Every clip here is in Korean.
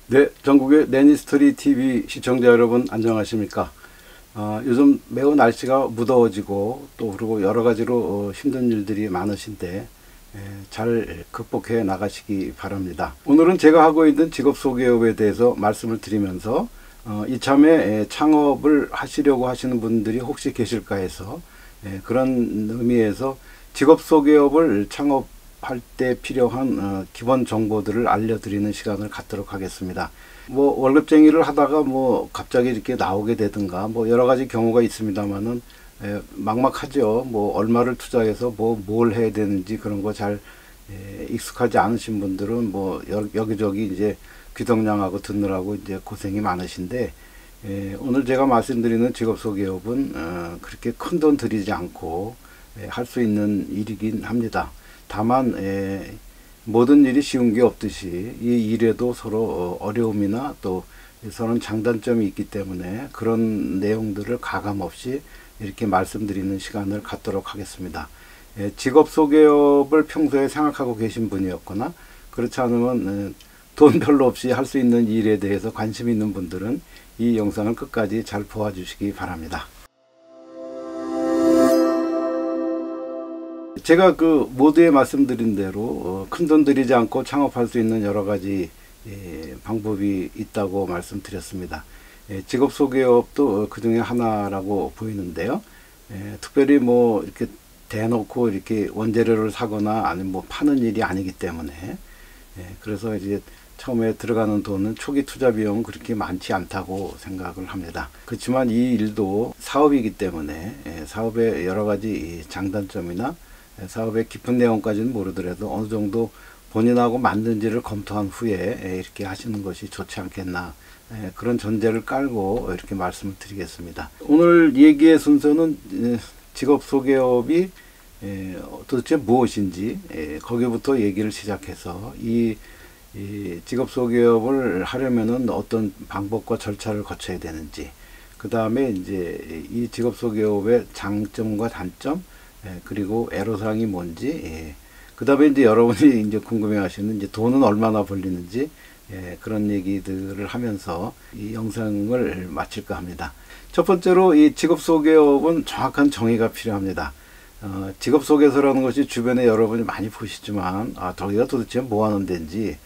네, 전국의 내니스토리 TV 시청자 여러분 안녕하십니까? 요즘 매우 날씨가 무더워지고 또 그리고 여러 가지로 힘든 일들이 많으신데 잘 극복해 나가시기 바랍니다. 오늘은 제가 하고 있는 직업 소개업에 대해서 말씀을 드리면서 이참에 창업을 하시려고 하시는 분들이 혹시 계실까 해서 그런 의미에서 직업 소개업을 창업할 때 필요한 기본 정보들을 알려드리는 시간을 갖도록 하겠습니다. 뭐 월급쟁이를 하다가 뭐 갑자기 이렇게 나오게 되든가 뭐 여러 가지 경우가 있습니다만은 막막하죠. 뭐 얼마를 투자해서 뭘 해야 되는지 그런 거 잘 익숙하지 않으신 분들은 뭐 여기저기 이제 귀동냥하고 듣느라고 이제 고생이 많으신데, 오늘 제가 말씀드리는 직업 소개업은 그렇게 큰 돈 들이지 않고 할 수 있는 일이긴 합니다. 다만 모든 일이 쉬운 게 없듯이 이 일에도 서로 어려움이나 또 서로 장단점이 있기 때문에 그런 내용들을 가감없이 이렇게 말씀드리는 시간을 갖도록 하겠습니다. 직업 소개업을 평소에 생각하고 계신 분이었거나 그렇지 않으면 돈 별로 없이 할 수 있는 일에 대해서 관심 있는 분들은 이 영상을 끝까지 잘 보아주시기 바랍니다. 제가 그 모두에 말씀드린 대로 큰 돈 들이지 않고 창업할 수 있는 여러 가지 방법이 있다고 말씀드렸습니다. 직업 소개업도 그 중에 하나라고 보이는데요. 특별히 뭐 이렇게 대놓고 이렇게 원재료를 사거나 아니면 뭐 파는 일이 아니기 때문에 그래서 이제 처음에 들어가는 돈은 초기 투자 비용은 그렇게 많지 않다고 생각을 합니다. 그렇지만 이 일도 사업이기 때문에 사업의 여러 가지 장단점이나 사업의 깊은 내용까지는 모르더라도 어느 정도 본인하고 맞는지를 검토한 후에 이렇게 하시는 것이 좋지 않겠나, 그런 전제를 깔고 이렇게 말씀을 드리겠습니다. 오늘 얘기의 순서는 직업 소개업이 도대체 무엇인지 거기부터 얘기를 시작해서 이 직업 소개업을 하려면은 어떤 방법과 절차를 거쳐야 되는지, 그 다음에 이제 이 직업 소개업의 장점과 단점, 그리고 애로사항이 뭔지, 그 다음에 이제 여러분이 이제 궁금해 하시는 이제 돈은 얼마나 벌리는지, 그런 얘기들을 하면서 이 영상을 마칠까 합니다. 첫 번째로 이 직업 소개업은 정확한 정의가 필요합니다. 직업 소개서라는 것이 주변에 여러분이 많이 보시지만, 저기가 도대체 뭐 하는 데인지,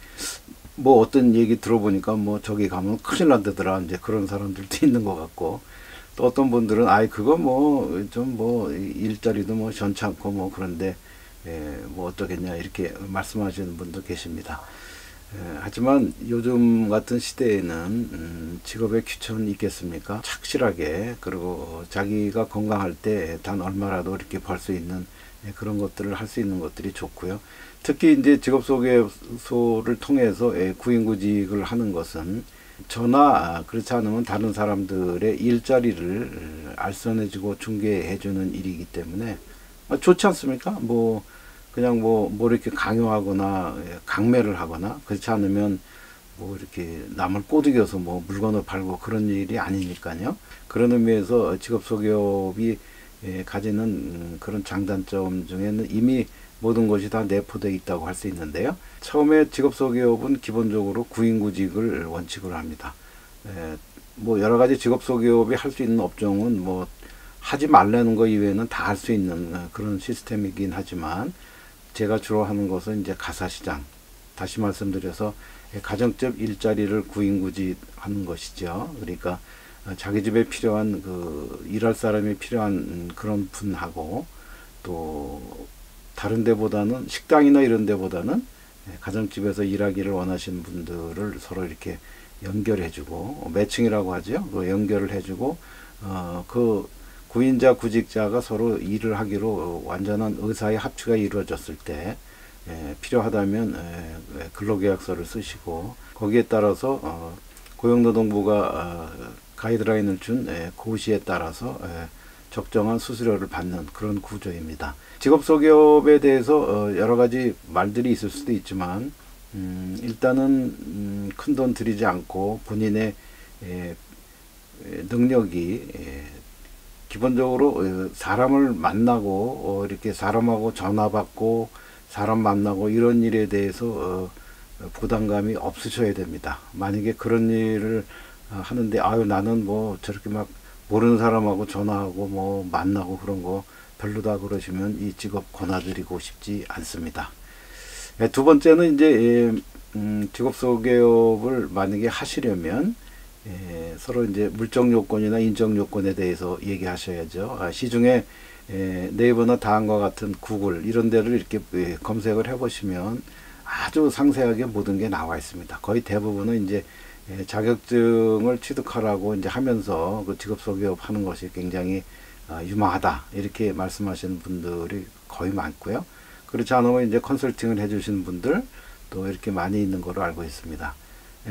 뭐 어떤 얘기 들어보니까 뭐 저기 가면 큰일 난다더라, 이제 그런 사람들도 있는 것 같고, 또 어떤 분들은 그거 뭐 좀 뭐 일자리도 뭐 시원찮고 뭐 그런데 뭐 어떠겠냐 이렇게 말씀하시는 분도 계십니다. 하지만 요즘 같은 시대에는 직업의 귀천은 있겠습니까? 착실하게, 그리고 자기가 건강할 때 단 얼마라도 이렇게 벌 수 있는 그런 것들을 할 수 있는 것들이 좋고요. 특히 이제 직업소개소를 통해서 구인구직을 하는 것은 저나 그렇지 않으면 다른 사람들의 일자리를 알선해주고 중개해주는 일이기 때문에 좋지 않습니까? 뭐 그냥 뭐 이렇게 강요하거나 강매를 하거나 그렇지 않으면 뭐 이렇게 남을 꼬드겨서 뭐 물건을 팔고 그런 일이 아니니까요. 그런 의미에서 직업소개업이 가지는 그런 장단점 중에는 이미 모든 것이 다 내포되어 있다고 할 수 있는데요. 처음에 직업소개업은 기본적으로 구인구직을 원칙으로 합니다. 뭐 여러 가지 직업소개업이 할 수 있는 업종은 뭐 하지 말라는 거 이외에는 다 할 수 있는 그런 시스템이긴 하지만, 제가 주로 하는 것은 이제 가사시장, 다시 말씀드려서 가정적 일자리를 구인구직하는 것이죠. 그러니까 자기 집에 필요한 일할 사람이 필요한 그런 분하고 또 다른 데보다는 식당이나 이런 데보다는 가정집에서 일하기를 원하시는 분들을 서로 이렇게 연결해주고, 매칭이라고 하죠. 연결을 해주고 그 구인자 구직자가 서로 일을 하기로 완전한 의사의 합치가 이루어졌을 때 필요하다면 근로계약서를 쓰시고, 거기에 따라서 고용노동부가 가이드라인을 준 고시에 따라서 적정한 수수료를 받는 그런 구조입니다. 직업소개업에 대해서 여러 가지 말들이 있을 수도 있지만, 일단은 큰 돈 들이지 않고 본인의 능력이 기본적으로 사람을 만나고 이렇게 사람하고 전화 받고 사람 만나고 이런 일에 대해서 부담감이 없으셔야 됩니다. 만약에 그런 일을 하는데 아유 나는 뭐 저렇게 막 모르는 사람하고 전화하고 뭐 만나고 그런 거 별로다 그러시면 이 직업 권하드리고 싶지 않습니다. 두 번째는 이제 직업 소개업을 만약에 하시려면 서로 이제 물적 요건이나 인적 요건에 대해서 얘기하셔야죠. 시중에 네이버나 다음과 같은 구글 이런 데를 이렇게 검색을 해보시면 아주 상세하게 모든 게 나와 있습니다. 거의 대부분은 이제 자격증을 취득하라고 이제 하면서 그 직업 소개업 하는 것이 굉장히 유망하다 이렇게 말씀하시는 분들이 거의 많고요. 그렇지 않으면 이제 컨설팅을 해주시는 분들 또 이렇게 많이 있는 걸로 알고 있습니다.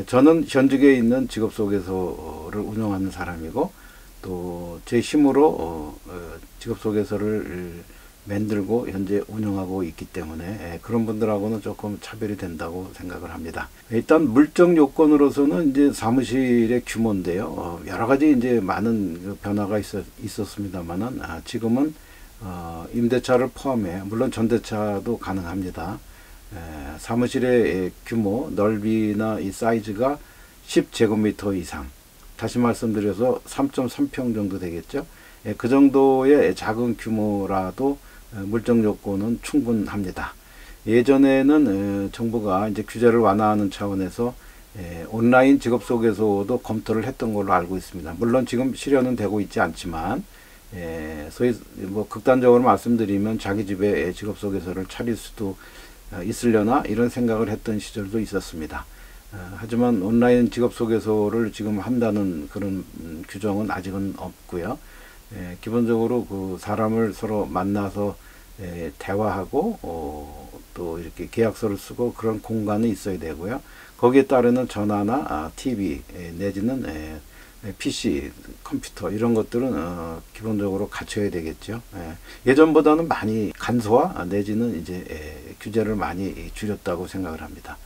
저는 현직에 있는 직업 소개소를 운영하는 사람이고 또 제 힘으로 직업 소개소를 만들고 현재 운영하고 있기 때문에 그런 분들하고는 조금 차별이 된다고 생각을 합니다. 일단 물적 요건으로서는 이제 사무실의 규모인데요. 여러 가지 이제 많은 변화가 있었습니다만은 지금은 임대차를 포함해 물론 전대차도 가능합니다. 사무실의 규모, 넓이나 이 사이즈가 10제곱미터 이상, 다시 말씀드려서 3.3평 정도 되겠죠. 그 정도의 작은 규모라도 물적 요건은 충분합니다. 예전에는 정부가 이제 규제를 완화하는 차원에서 온라인 직업 소개소도 검토를 했던 걸로 알고 있습니다. 물론 지금 실현은 되고 있지 않지만 소위 뭐 극단적으로 말씀드리면 자기 집에 직업 소개소를 차릴 수도 있으려나 이런 생각을 했던 시절도 있었습니다. 하지만 온라인 직업 소개소를 지금 한다는 그런 규정은 아직은 없고요. 기본적으로 그 사람을 서로 만나서 대화하고 또 이렇게 계약서를 쓰고 그런 공간이 있어야 되고요. 거기에 따르는 전화나 TV 내지는 PC, 컴퓨터 이런 것들은 기본적으로 갖춰야 되겠죠. 예전보다는 많이 간소화 내지는 이제 규제를 많이 줄였다고 생각을 합니다.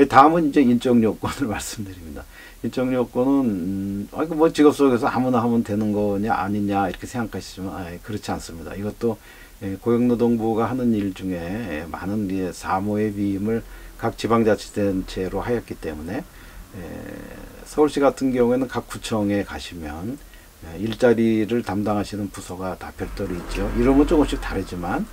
다음은 이제 인적 요건을 말씀드립니다. 인적 요건은 뭐 직업 속에서 아무나 하면 되는 거냐 아니냐 이렇게 생각하시지만 그렇지 않습니다. 이것도 고용노동부가 하는 일 중에 많은 사무의 위임을 각 지방자치단체로 하였기 때문에 서울시 같은 경우에는 각 구청에 가시면 일자리를 담당하시는 부서가 다 별도로 있죠. 이름은 조금씩 다르지만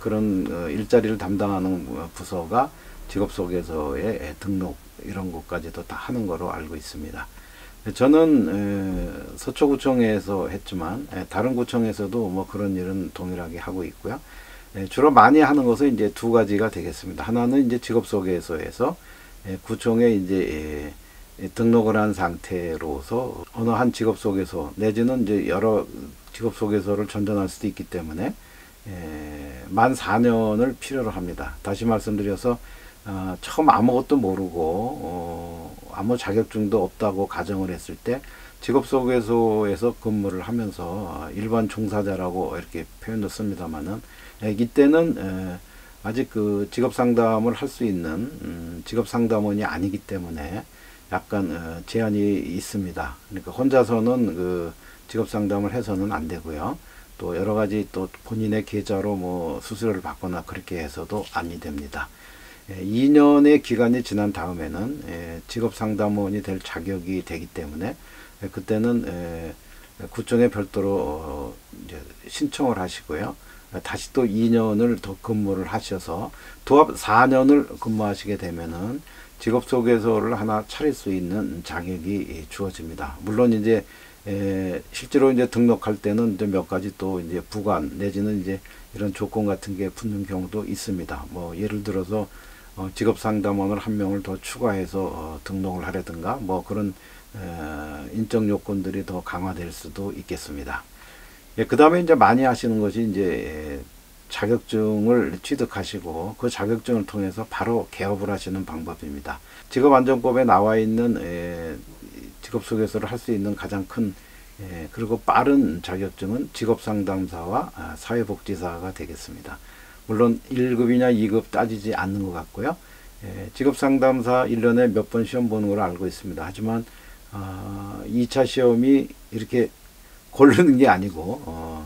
그런 일자리를 담당하는 부서가 직업소개서에 등록 이런 것까지도 다 하는 거로 알고 있습니다. 저는 서초구청에서 했지만 다른 구청에서도 뭐 그런 일은 동일하게 하고 있고요. 주로 많이 하는 것은 이제 두 가지가 되겠습니다. 하나는 이제 직업소개서에서 구청에 이제 등록을 한 상태로서 어느 한 직업소개소 내지는 이제 여러 직업소개소를 전전할 수도 있기 때문에 만 4년을 필요로 합니다. 다시 말씀드려서 처음 아무것도 모르고 아무 자격증도 없다고 가정을 했을 때 직업소개소에서 근무를 하면서 일반 종사자라고 이렇게 표현도 씁니다만은 이때는 아직 그 직업상담을 할 수 있는 직업상담원이 아니기 때문에 약간 제한이 있습니다. 그러니까 혼자서는 그 직업상담을 해서는 안 되고요. 또 여러 가지 또 본인의 계좌로 뭐 수수료를 받거나 그렇게 해서도 아니 됩니다. 2년의 기간이 지난 다음에는 직업상담원이 될 자격이 되기 때문에 그때는 구청에 별도로 이제 신청을 하시고요. 다시 또 2년을 더 근무를 하셔서 도합 4년을 근무하시게 되면은 직업소개서를 하나 차릴 수 있는 자격이 주어집니다. 물론 이제 실제로 이제 등록할 때는 이제 몇 가지 또 이제 부관 내지는 이제 이런 조건 같은 게 붙는 경우도 있습니다. 뭐 예를 들어서 직업상담원을 한 명을 더 추가해서 등록을 하려든가 뭐 그런 인적 요건들이 더 강화될 수도 있겠습니다. 그 다음에 이제 많이 하시는 것이 이제 자격증을 취득하시고 그 자격증을 통해서 바로 개업을 하시는 방법입니다. 직업안전법에 나와 있는 직업소개서를 할 수 있는 가장 큰 그리고 빠른 자격증은 직업상담사와 사회복지사가 되겠습니다. 물론 1급이냐 2급 따지지 않는 것 같고요. 직업상담사 1년에 몇 번 시험 보는 걸 알고 있습니다. 하지만 2차 시험이 이렇게 고르는 게 아니고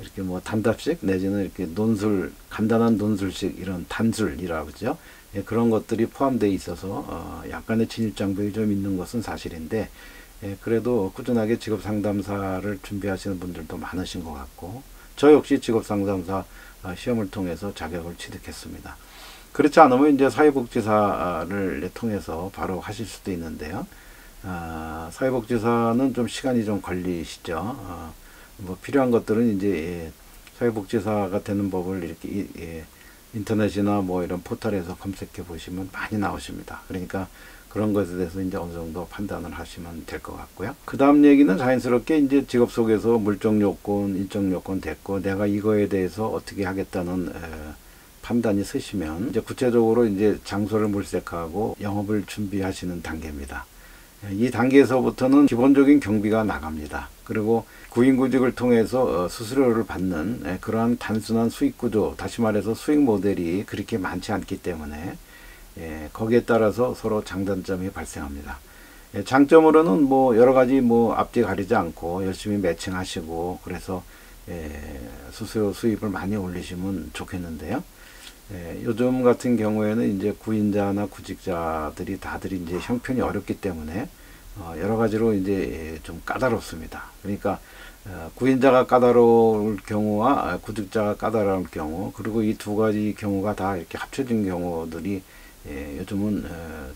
이렇게 뭐 단답식 내지는 이렇게 논술, 간단한 논술식 이런 단술이라고 그러죠. 예, 그런 것들이 포함되어 있어서 약간의 진입 장벽이 좀 있는 것은 사실인데, 예, 그래도 꾸준하게 직업 상담사를 준비하시는 분들도 많으신 것 같고, 저 역시 직업 상담사 시험을 통해서 자격을 취득했습니다. 그렇지 않으면 이제 사회복지사를 통해서 바로 하실 수도 있는데요. 사회복지사는 좀 시간이 좀 걸리시죠. 뭐 필요한 것들은 이제 사회복지사가 되는 법을 이렇게 인터넷이나 뭐 이런 포털에서 검색해 보시면 많이 나오십니다. 그러니까 그런 것에 대해서 이제 어느 정도 판단을 하시면 될 것 같고요. 그 다음 얘기는 자연스럽게 이제 직업 속에서 물적 요건, 인적 요건 됐고, 내가 이거에 대해서 어떻게 하겠다는 판단이 서시면 이제 구체적으로 이제 장소를 물색하고 영업을 준비하시는 단계입니다. 이 단계에서부터는 기본적인 경비가 나갑니다. 그리고 구인구직을 통해서 수수료를 받는 그러한 단순한 수익 구조, 다시 말해서 수익 모델이 그렇게 많지 않기 때문에 거기에 따라서 서로 장단점이 발생합니다. 장점으로는 뭐 여러 가지 뭐 앞뒤 가리지 않고 열심히 매칭하시고 그래서 수수료 수입을 많이 올리시면 좋겠는데요. 요즘 같은 경우에는 이제 구인자나 구직자들이 다들 이제 형편이 어렵기 때문에 여러 가지로 이제 좀 까다롭습니다. 그러니까 구인자가 까다로울 경우와 구직자가 까다로울 경우, 그리고 이 두 가지 경우가 다 이렇게 합쳐진 경우들이 요즘은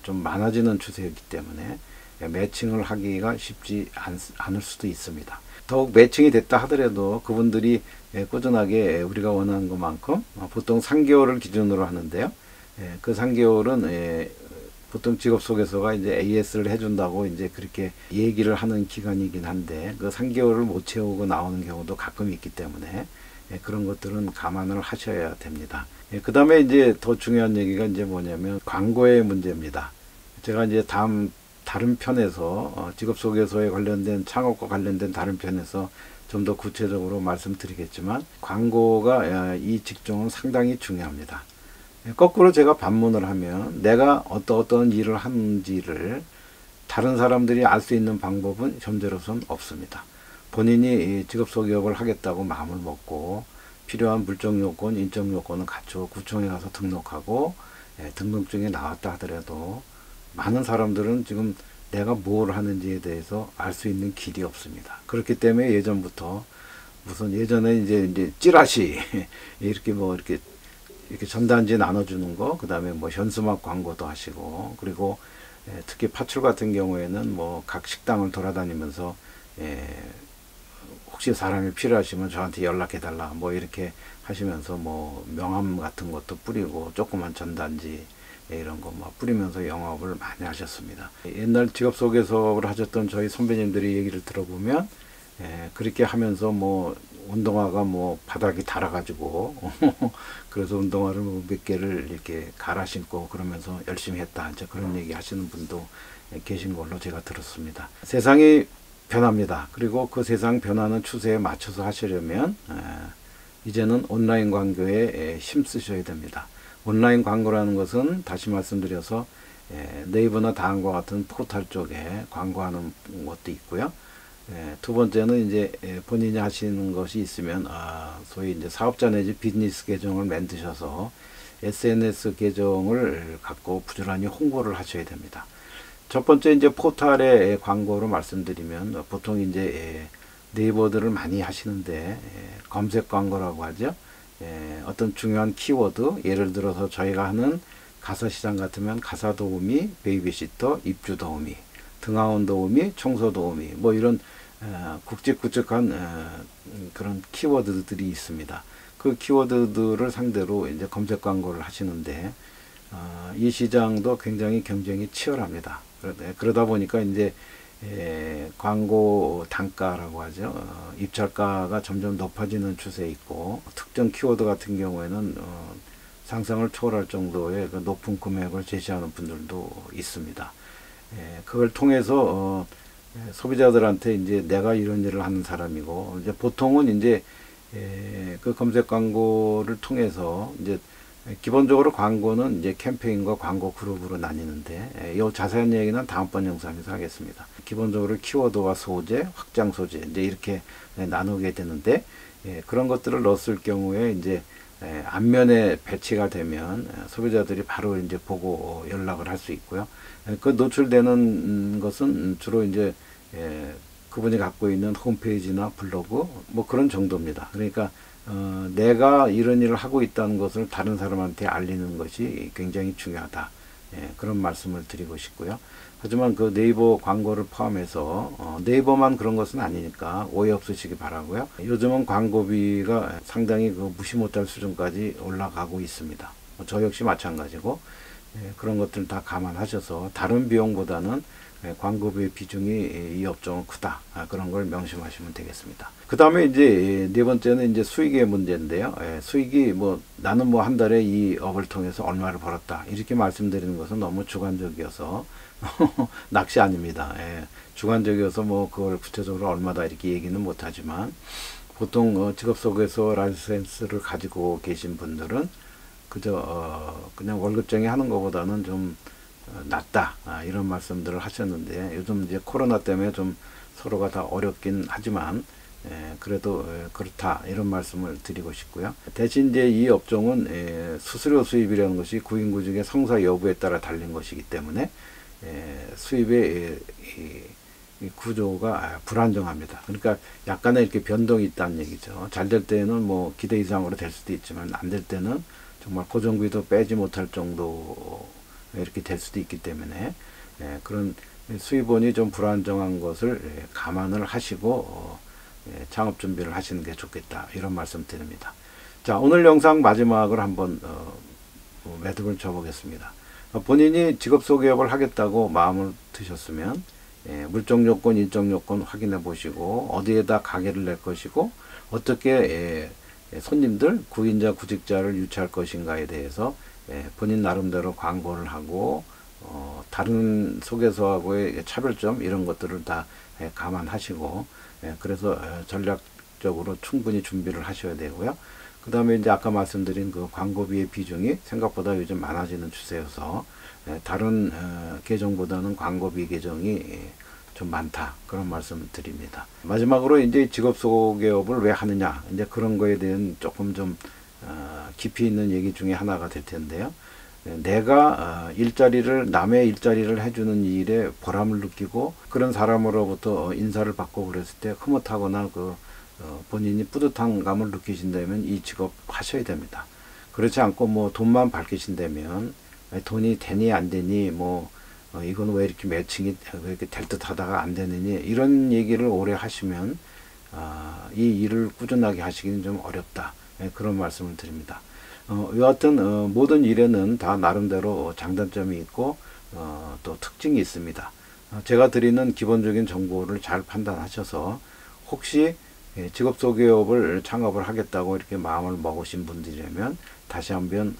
좀 많아지는 추세이기 때문에 매칭을 하기가 쉽지 않을 수도 있습니다. 더욱 매칭이 됐다 하더라도 그분들이 꾸준하게 우리가 원하는 것만큼 보통 3개월을 기준으로 하는데요. 그 3개월은 보통 직업 속에서가 이제 AS를 해준다고 이제 그렇게 얘기를 하는 기간이긴 한데 그 3개월을 못 채우고 나오는 경우도 가끔 있기 때문에 그런 것들은 감안을 하셔야 됩니다. 그 다음에 이제 더 중요한 얘기가 이제 뭐냐면 광고의 문제입니다. 제가 이제 다른 편에서 직업 소개서에 관련된 창업과 관련된 다른 편에서 좀 더 구체적으로 말씀드리겠지만 광고가 이 직종은 상당히 중요합니다. 거꾸로 제가 반문을 하면 내가 어떤 일을 하는지를 다른 사람들이 알 수 있는 방법은 현재로선 없습니다. 본인이 직업 소개업을 하겠다고 마음을 먹고 필요한 물적 요건, 인적 요건을 갖추고 구청에 가서 등록하고 등록증에 나왔다 하더라도 많은 사람들은 지금 내가 뭘 하는지에 대해서 알 수 있는 길이 없습니다. 그렇기 때문에 예전부터 무슨 예전에 이제 찌라시 이렇게 뭐 이렇게 전단지 나눠주는 거, 그 다음에 뭐 현수막 광고도 하시고, 그리고 특히 파출 같은 경우에는 뭐 각 식당을 돌아다니면서 혹시 사람이 필요하시면 저한테 연락해 달라 뭐 이렇게 하시면서 뭐 명함 같은 것도 뿌리고 조그만 전단지 이런 거 뭐 뿌리면서 영업을 많이 하셨습니다. 옛날 직업 소개서를 하셨던 저희 선배님들이 얘기를 들어보면 그렇게 하면서 뭐 운동화가 뭐 바닥이 닳아가지고 그래서 운동화를 뭐 몇 개를 이렇게 갈아 신고 그러면서 열심히 했다 이제 그런 얘기 하시는 분도 계신 걸로 제가 들었습니다. 세상이 변합니다. 그리고 그 세상 변하는 추세에 맞춰서 하시려면 이제는 온라인 광고에 힘쓰셔야 됩니다. 온라인 광고라는 것은 다시 말씀드려서 네이버나 다음과 같은 포털 쪽에 광고하는 것도 있고요. 두 번째는 이제 본인이 하시는 것이 있으면 소위 이제 사업자 내지 비즈니스 계정을 만드셔서 SNS 계정을 갖고 부지런히 홍보를 하셔야 됩니다. 첫 번째 이제 포털의 광고로 말씀드리면 보통 이제 네이버들을 많이 하시는데 검색 광고라고 하죠. 어떤 중요한 키워드, 예를 들어서 저희가 하는 가사 시장 같으면 가사 도우미, 베이비시터, 입주 도우미, 등하원 도우미, 청소 도우미 뭐 이런 굵직굵직한 그런 키워드들이 있습니다. 그 키워드들을 상대로 이제 검색 광고를 하시는데 이 시장도 굉장히 경쟁이 치열합니다. 그러다 보니까 이제 광고 단가라고 하죠. 입찰가가 점점 높아지는 추세에 있고 특정 키워드 같은 경우에는 상상을 초월할 정도의 그 높은 금액을 제시하는 분들도 있습니다. 그걸 통해서 소비자들한테 이제 내가 이런 일을 하는 사람이고 이제 보통은 이제 그 검색 광고를 통해서 이제 기본적으로 광고는 이제 캠페인과 광고 그룹으로 나뉘는데 이 자세한 얘기는 다음번 영상에서 하겠습니다. 기본적으로 키워드와 소재, 확장 소재 이제 이렇게 나누게 되는데 그런 것들을 넣었을 경우에 이제 앞면에 배치가 되면 소비자들이 바로 이제 보고 연락을 할 수 있고요. 그 노출되는 것은 주로 이제 그분이 갖고 있는 홈페이지나 블로그 뭐 그런 정도입니다. 그러니까 내가 이런 일을 하고 있다는 것을 다른 사람한테 알리는 것이 굉장히 중요하다. 그런 말씀을 드리고 싶고요. 하지만 그 네이버 광고를 포함해서 네이버만 그런 것은 아니니까 오해 없으시기 바라고요. 요즘은 광고비가 상당히 그 무시 못할 수준까지 올라가고 있습니다. 저 역시 마찬가지고 그런 것들 다 감안하셔서 다른 비용보다는 광고비의 비중이 이 업종은 크다. 그런 걸 명심하시면 되겠습니다. 그 다음에 이제 네 번째는 이제 수익의 문제인데요. 수익이 뭐 나는 뭐 한 달에 이 업을 통해서 얼마를 벌었다. 이렇게 말씀드리는 것은 너무 주관적이어서 낚시 아닙니다. 주관적이어서 뭐 그걸 구체적으로 얼마다 이렇게 얘기는 못하지만 보통 직업소개서 라이센스를 가지고 계신 분들은 그저 그냥 월급쟁이 하는 것보다는 좀 낫다 이런 말씀들을 하셨는데 요즘 이제 코로나 때문에 좀 서로가 다 어렵긴 하지만 그래도 그렇다 이런 말씀을 드리고 싶고요. 대신 이제 이 업종은 수수료 수입이라는 것이 구인구직의 성사 여부에 따라 달린 것이기 때문에 수입의 이 구조가 불안정합니다. 그러니까 약간의 이렇게 변동이 있다는 얘기죠. 잘 될 때는 뭐 기대 이상으로 될 수도 있지만 안 될 때는 정말 고정비도 빼지 못할 정도 이렇게 될 수도 있기 때문에 그런 수입원이 좀 불안정한 것을 감안을 하시고 창업 준비를 하시는 게 좋겠다 이런 말씀 드립니다. 자, 오늘 영상 마지막으로 한번 매듭을 쳐보겠습니다. 본인이 직업소개업을 하겠다고 마음을 드셨으면 물적 요건, 인적 요건 확인해 보시고 어디에다 가게를 낼 것이고 어떻게 손님들, 구인자, 구직자를 유치할 것인가에 대해서 본인 나름대로 광고를 하고 다른 소개서하고의 차별점 이런 것들을 다 감안하시고 그래서 전략적으로 충분히 준비를 하셔야 되고요. 그 다음에 이제 아까 말씀드린 그 광고비의 비중이 생각보다 요즘 많아지는 추세여서 다른 계정보다는 광고비 계정이 좀 많다 그런 말씀 드립니다. 마지막으로 이제 직업소개업을 왜 하느냐 이제 그런 거에 대한 조금 좀 깊이 있는 얘기 중에 하나가 될 텐데요. 내가 남의 일자리를 해주는 일에 보람을 느끼고 그런 사람으로부터 인사를 받고 그랬을 때 흐뭇하거나 본인이 뿌듯한 감을 느끼신다면 이 직업 하셔야 됩니다. 그렇지 않고 뭐 돈만 밝히신다면 돈이 되니 안 되니 뭐 이건 왜 이렇게 매칭이 왜 이렇게 될 듯 하다가 안 되느니 이런 얘기를 오래 하시면 이 일을 꾸준하게 하시기는 좀 어렵다. 그런 말씀을 드립니다. 여하튼 모든 일에는 다 나름대로 장단점이 있고 또 특징이 있습니다. 제가 드리는 기본적인 정보를 잘 판단하셔서 혹시 직업소개업을 창업을 하겠다고 이렇게 마음을 먹으신 분들이라면 다시 한번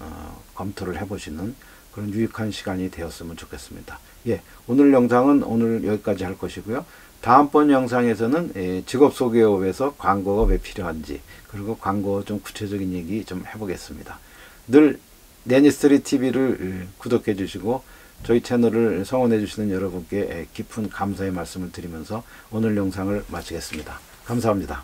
검토를 해보시는 그런 유익한 시간이 되었으면 좋겠습니다. 오늘 영상은 오늘 여기까지 할 것이고요. 다음번 영상에서는 직업소개업에서 광고가 왜 필요한지 그리고 광고 좀 구체적인 얘기 좀 해보겠습니다. 늘 내니스토리 TV를 구독해 주시고 저희 채널을 성원해 주시는 여러분께 깊은 감사의 말씀을 드리면서 오늘 영상을 마치겠습니다. 감사합니다.